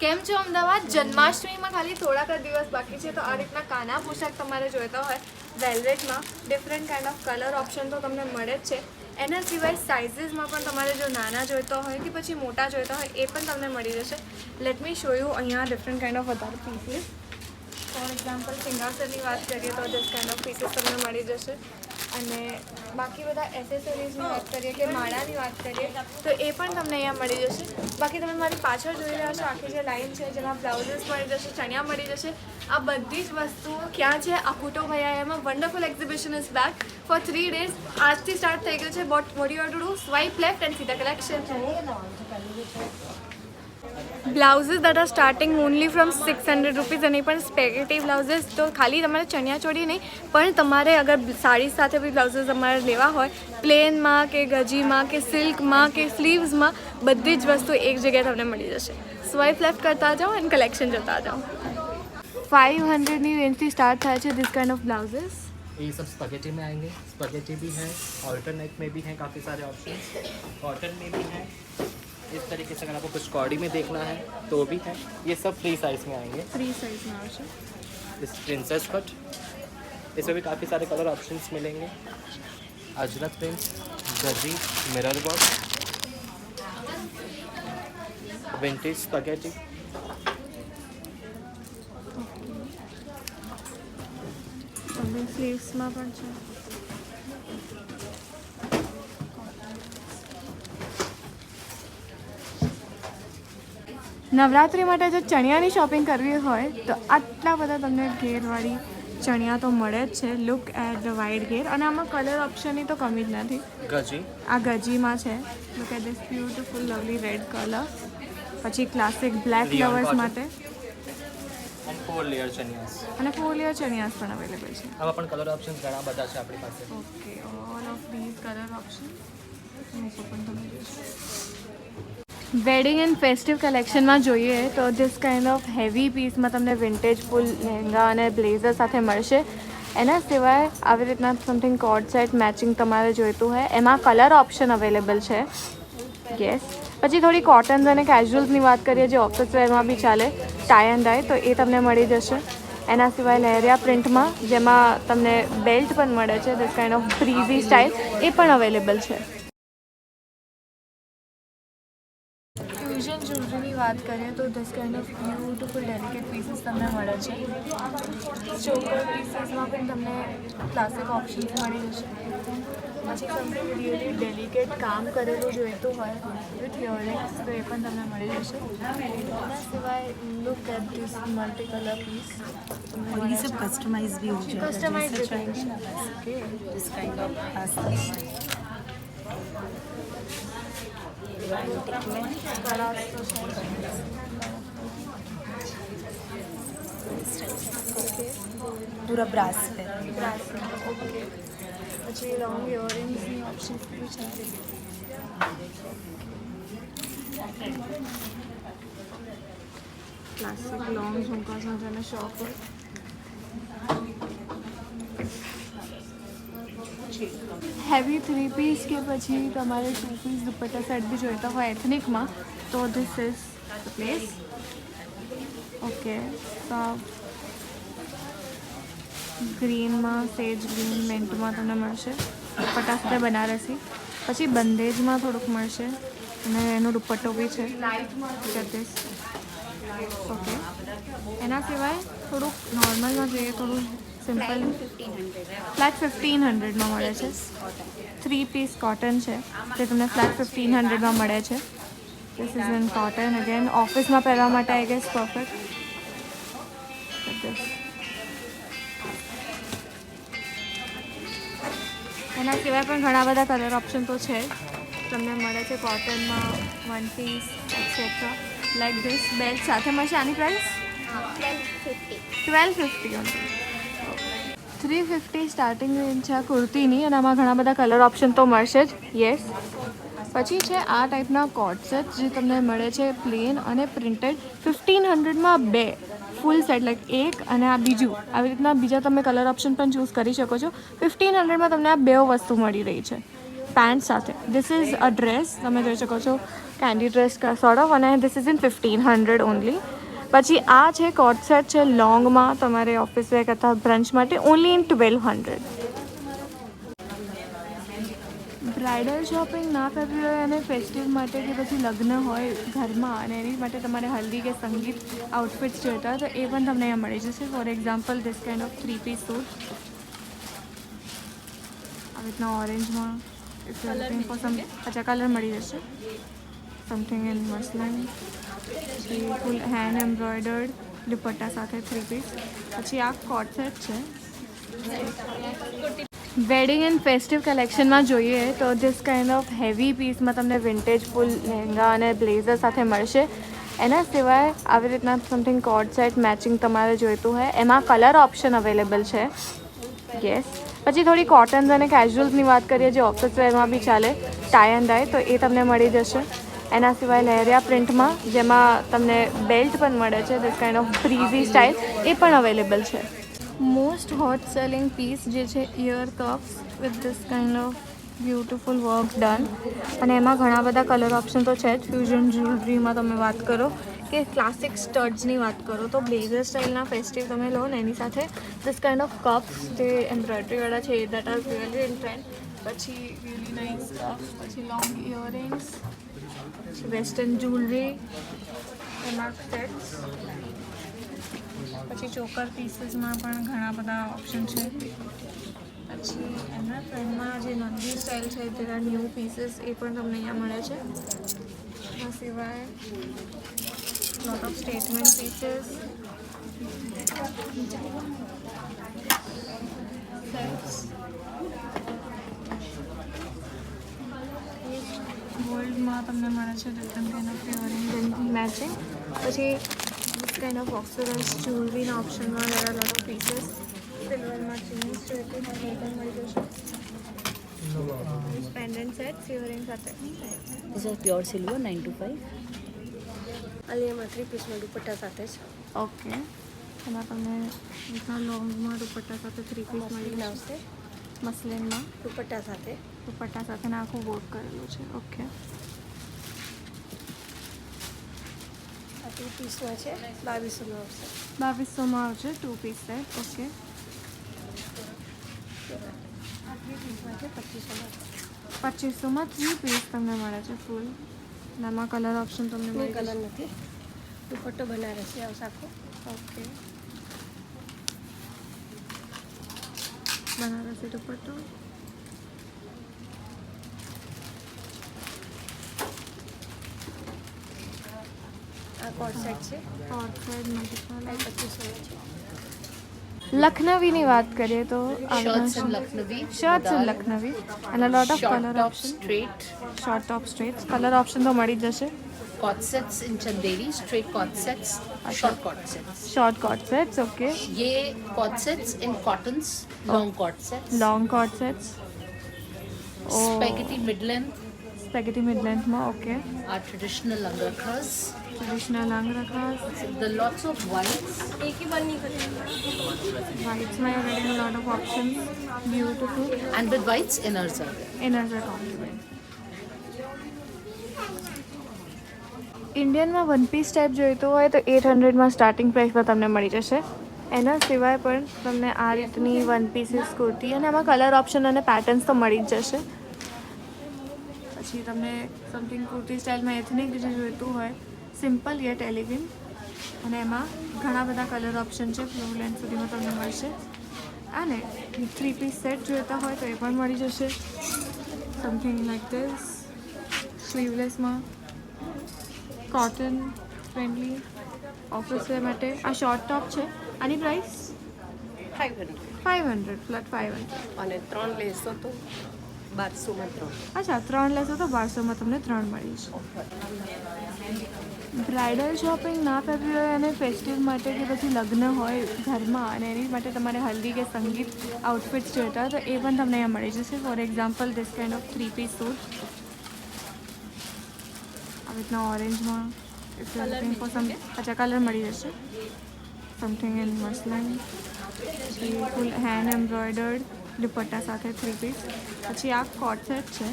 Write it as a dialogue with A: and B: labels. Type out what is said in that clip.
A: કેમ છો અમદાવાદ? જન્માષ્ટમીમાં ખાલી થોડાક જ દિવસ બાકી છે, તો આ રીતના કાના પોશાક તમારે જોઈતા હોય વેલ્વેટમાં different kind of colour option તો તમને મળે જ છે. એના સિવાય સાઇઝીસમાં પણ તમારે જો નાના જોઈતા હોય કે પછી મોટા જોઈતા હોય એ પણ તમને મળી જશે. લેટ મી શો યુ અહીંયા ડિફરન્ટ કાઇન્ડ ઓફ વધારે પીસીસ. ફોર એક્ઝામ્પલ સિંગાસરની વાત કરીએ તો ધીસ કાઇન્ડ ઓફ પીસીસ તમને મળી જશે. અને બાકી બધા એસેસરીઝની વાત કરીએ કે માળાની વાત કરીએ તો એ પણ તમને અહીંયા મળી જશે. બાકી તમે મારી પાછળ જોઈ રહ્યા છો આખી જે લાઈન છે જેમાં બ્લાઉઝીસ મળી જશે, ચણિયા મળી જશે. આ બધી જ વસ્તુઓ ક્યાં છે? આકુટો ભૈયામાં wonderful exhibition is back for 3 days. આજથી સ્ટાર્ટ થઈ ગયું છે. What you have to do? Swipe left and see the collection. Blouses that are starting only from 600 rupees અને પણ સ્પેગેટી બ્લાઉઝીસ તો ખાલી તમારે ચણિયા ચોળી નહીં પણ તમારે અગર સાડી સાથે બી બ્લાઉઝીસ તમારે લેવા હોય પ્લેનમાં કે ગજીમાં કે સિલ્કમાં કે સ્લીવ્સમાં બધી જ વસ્તુ એક જગ્યાએ તમને મળી જશે. સ્વાઇપ લેફ્ટ કરતા જાઓ અને કલેક્શન જોતા જાઓ. 500ની રેન્જથી સ્ટાર્ટ થાય છે दिस काइंड ऑफ ब्लाउजेस.
B: ये सब स्पगेटी में आएंगे. स्पगेटी भी है, ऑल्टरनेट में भी हैं काफ़ी सारे ऑप्शन. कॉटन में भी हैं. इस तरीके से अगर आपको कुछ कॉडी में देखना है तो भी है. ये सब फ्री साइज में आएंगे.
A: फ्री साइज में आवશે.
B: इस प्रिंसेस कट इसमें भी काफ़ी सारे कलर ऑप्शंस मिलेंगे. अजरक प्रिंट, गजी, मिरर वर्क, विंटेज स्पगेटी.
A: સ્લીવ્સમાં પણ છે. નવરાત્રી માટે જો ચણિયાની શોપિંગ કરવી હોય તો આટલા બધા તમને ઘેરવાળી ચણિયા તો મળે જ છે. લુક એટ ધ વાઇડ ઘેર અને આમાં કલર ઓપ્શનની તો કમી જ નથી.
B: गजी
A: આ ગજીમાં છે. Look at this beautiful lovely red colour. પછી classic black
B: Rayon
A: lovers
B: cotton.
A: માટે
B: एंड 4 लेयर चनियास.
A: અને 4 લેયર ચણિયાસ પણ અવેલેબલ છે.
B: આમાં પણ કલર ઓપ્શન્સ ઘણા બધા છે આપણી પાસે.
A: Okay all of these colour option wedding and festive કલેક્શનમાં જોઈએ તો ધીસ કાઇન્ડ ઓફ હેવી પીસમાં તમને વિન્ટેજ ફૂલ લહેંગા અને બ્લેઝર સાથે મળશે. એના સિવાય આવી રીતના સમથિંગ કોડ સેટ મેચિંગ તમારે જોઈતું હોય એમાં કલર ઓપ્શન અવેલેબલ છે. યસ. પછી થોડી કોટન્સ અને કેઝ્યુઅલ્સની વાત કરીએ જે ઓફિસ વેરમાં બી ચાલે ટાઈ એન્ડ ડાય તો એ તમને મળી જશે. એના સિવાય લહેરિયા પ્રિન્ટમાં જેમાં તમને બેલ્ટ પણ મળે છે this kind of breezy style એ પણ અવેલેબલ છે. ફ્યુઝન જ્વેલરીની વાત કરીએ તો this kind of beautiful delicate pieces તમને મળે છે. ચોકર પીસીસમાં પણ તમને ક્લાસિક ઓપ્શન્સ મળી જશે. પછી સમથિંગ રિયલી ડેલિકેટ કામ કરેલું જોઈતું હોય વિથ ઇયરિંગ્સ તો એ પણ તમને મળી જશે. એના સિવાય look at this multi colour piece.
C: और ये सब कस्टमाइज भी हो जाएगा.
A: कस्टमाइज
C: जैसा
A: भी
C: चाहिए ना वैसा.
A: ओके.
C: This kind of आस्था पूरा ब्रास पे.
A: ઓકે. પછી લોંગ ઇયરિંગ્સની ઓપ્શન બી છે. ક્લાસિક લોંગ ઝુમકા સાથે અને શોપ હોય. હેવી 3 પીસ કે પછી તમારે 2 પીસ દુપટ્ટા સેટ બી જોઈતા હોય એથનિકમાં તો this is the place. Okay. તો ગ્રીનમાં સેજ ગ્રીન મેન્ટમાં તમને મળશે. દુપટ્ટા સાથે બનારસી. પછી બંદેજમાં થોડુંક મળશે અને એનો દુપટ્ટો બી છે. ઓકે. એના સિવાય થોડુંક નોર્મલમાં જોઈએ થોડું સિમ્પલ ફ્લેટ 1500માં મળે છે. 3 પીસ કોટન છે તે તમને ફ્લેટ 1500માં મળે છે. This is in cotton again ઓફિસમાં પહેરવા માટે આઈ ગેસ પરફેક્ટ. એના સિવાય પણ ઘણા બધા કલર ઓપ્શન તો છે તમને મળે છે કોટનમાં 1 piece extra like this belt સાથે મળશે. આની પ્રાઇસ 1250 ઓનલી. 350 સ્ટાર્ટિંગ રેન્જ છે આ કુર્તીની અને આમાં ઘણા બધા કલર ઓપ્શન તો મળશે જ. યસ. પછી છે આ ટાઈપના કોટ સેટ જે તમને મળે છે પ્લેન અને પ્રિન્ટેડ 1500માં 2 ફૂલ સેટ લાઈક એક અને આ બીજું આવી રીતના બીજા તમે કલર ઓપ્શન પણ ચૂઝ કરી શકો છો. 1500માં તમને આ 2 વસ્તુ મળી રહી છે પેન્ટ સાથે. ધીસ ઇઝ અ ડ્રેસ તમે જોઈ શકો છો કેન્ડી ડ્રેસ સોર્ટ ઓફ અને ધીસ ઇઝ ઇન 1500 ઓનલી. પછી આ છે કોટ સેટ છે લોંગમાં તમારે ઓફિસ વેર કરતા બ્રંચ માટે ઓનલી ઇન 1200. બ્રાઇડલ શોપિંગ ના કરવી હોય અને ફેસ્ટિવ માટે કે પછી લગ્ન હોય ઘરમાં અને એની માટે તમારે હલ્દી કે સંગીત આઉટફિટ્સ જોઈતા હોય તો એ પણ તમને અહીંયા મળી જશે. For example this kind of 3-piece suit આવી રીતના ઓરેન્જમાં અચ્છા કલર મળી જશે. સમથિંગ ઇન મસલિન, પછી ફૂલ હેન્ડ એમ્બ્રોઇડર્ડ દુપટ્ટા સાથે 3-piece. પછી આ કોટ સેટ છે. વેડિંગ એન્ડ ફેસ્ટિવ કલેક્શનમાં જોઈએ તો ધીસ કાઇન્ડ ઓફ હેવી પીસમાં તમને વિન્ટેજ ફૂલ લહેંગા અને બ્લેઝર સાથે મળશે. એના સિવાય આવી રીતના સમથિંગ કોટ સેટ મેચિંગ તમારે જોઈતું હોય એમાં કલર ઓપ્શન અવેલેબલ છે. યસ. પછી થોડી કોટન્સ અને કેઝ્યુઅલ્સની વાત કરીએ જે ઓફિસ વેરમાં બી ચાલે ટાઈ એન્ડ ડાય તો એ તમને મળી જશે. એના સિવાય લહેરિયા પ્રિન્ટમાં જેમાં તમને બેલ્ટ પણ મળે છે this kind of breezy style એ પણ અવેલેબલ છે. મોસ્ટ હોટ સેલિંગ પીસ જે છે ear cups with this kind of beautiful work done અને એમાં ઘણા બધા કલર ઓપ્શન તો છે જ. ફ્યુઝન જ્વેલરીમાં તમે વાત કરો કે ક્લાસિક સ્ટડ્સની વાત કરો તો બ્લેઝર સ્ટાઇલના ફેસ્ટિવ તમે લો ને એની સાથે ધીસ કાઇન્ડ ઓફ કપ્સ જે એમ્બ્રોઇડરીવાળા છે that are really in trend. પછી રિયલી નાઇસ કપ્સ, પછી લોંગ ઇયરિંગ્સ, પછી વેસ્ટર્ન જ્વેલરી એમાં સેટ્સ, પછી ચોકર પીસીસમાં પણ ઘણા બધા ઓપ્શન છે. પછી એમના ટ્રેન્ડમાં જે નંદી સ્ટાઇલ છે તેના ન્યૂ પીસીસ એ પણ તમને અહીંયા મળે છે. એના સિવાય લોટ ઓફ સ્ટેટમેન્ટ પીસીસ, ગોલ્ડમાં તમને મળે છે different kind of earring matching. પછી this kind of oxidized jewelry ના ઓપ્શનમાં there are lot of pieces. સિલ્વરમાં ચીન્સ જોઈતી હોય એ પણ મળી જશે. પેન્ડન્ટ સેટ ઇયરિંગ સાથે.
C: This is pure silver 9 to 5.
D: ಅಲ್ಲಿ ಮಾತ್ರ ಪೀಸ್માં દુપટ્ટા સાથે જ
A: ઓકે. એમાં તમને રીતના લોંગમાં દુપટ્ટા સાથે 3-piece મળી
D: આવશે.
A: મસલિનમાં
D: દુપટ્ટા સાથે
A: દુપટ્ટા સાથે આખું વર્ક કરેલું છે. ઓકે.
D: આ 2 પીસમાં છે 2200માં આવશે.
A: 2200માં આવશે 2-piece સેટ. ઓકે.
D: આ 3 પીસમાં છે 2500માં.
A: 2500માં 3-piece તમને મળે છે ફૂલ. અને આમાં કલર ઓપ્શન તમને
D: કોઈ
A: મળી
D: કલર
A: જશે.
D: નથી. દુપટ્ટો બનારસી આવશે આખો.
A: ઓકે. બનારસી દુપટ્ટો.
D: આ કોટ સેટ છે
A: કોટ સેટ
D: આ
A: મલ્ટીપલ
D: 2500 છે.
A: લખનવીની વાત કરીએ તો
E: Shirts in Lucknowi.
A: Shirts in Lucknowi અને lot of
E: Short
A: colour
E: top
A: option.
E: straight.
A: Short top straights colour option તો મળી જ જશે.
E: Cot sets in Chanderi. Straight cot sets. Short cot sets.
A: Short coat sets. Okay.
E: Ye cot sets in cottons. Long cot sets.
A: Long coat sets.
E: Spaghetti mid length.
A: Spaghetti mid લેન્થમાં. Okay.
E: Our traditional langarkhas.
A: Traditional angarkha.
E: The lots of whites.
D: એક ही બની કરી
A: વ્હાઇટ્સમાં you're getting a lot of options. Beautiful.
E: And with whites inners are there.
A: Inners are complement. ઇન્ડિયનમાં 1-piece type જોઈતું હોય તો 800માં starting પ્રાઇસમાં તમને મળી જશે. એના સિવાય પણ તમને આ રીતની 1-pieces કુર્તી અને એમાં કલર ઓપ્શન અને પેટર્ન્સ તો મળી જ જશે. પછી તમને સમથિંગ કુર્તી સ્ટાઇલમાં એથનિક જે જોઈતું હોય સિમ્પલ યટ એલિગન્ટ અને એમાં ઘણા બધા કલર ઓપ્શન છે. ફ્લોર લેન્થ સુધીમાં તમને મળશે. અને 3-piece સેટ જોઈતા હોય તો એ પણ મળી જશે. સમથિંગ લાઈક ધીસ સ્લીવલેસમાં કોટન ફ્રેન્ડલી ઓફિસ વેર માટે. આ શોર્ટ ટોપ છે. આની પ્રાઇસ
D: 500
A: 500 ફ્લેટ 500.
D: અને 3 લેશો તો 1200માં 3.
A: અચ્છા 3 લેશો તો 1200માં તમને 3 મળી છે. બ્રાઇડલ શોપિંગ ના કરવી હોય અને ફેસ્ટિવ માટે કે પછી લગ્ન હોય ઘરમાં અને એની માટે તમારે હલ્દી કે સંગીત આઉટફિટ્સ જોઈતા હોય તો એ પણ તમને અહીંયા મળી જશે. For example this kind of 3-piece suit આવી રીતના ઓરેન્જમાં અચ્છા કલર મળી જશે. સમથિંગ ઇન મસલિન, પછી ફૂલ હેન્ડ એમ્બ્રોઇડર્ડ દુપટ્ટા સાથે 3-piece. પછી આ કોટ સેટ છે.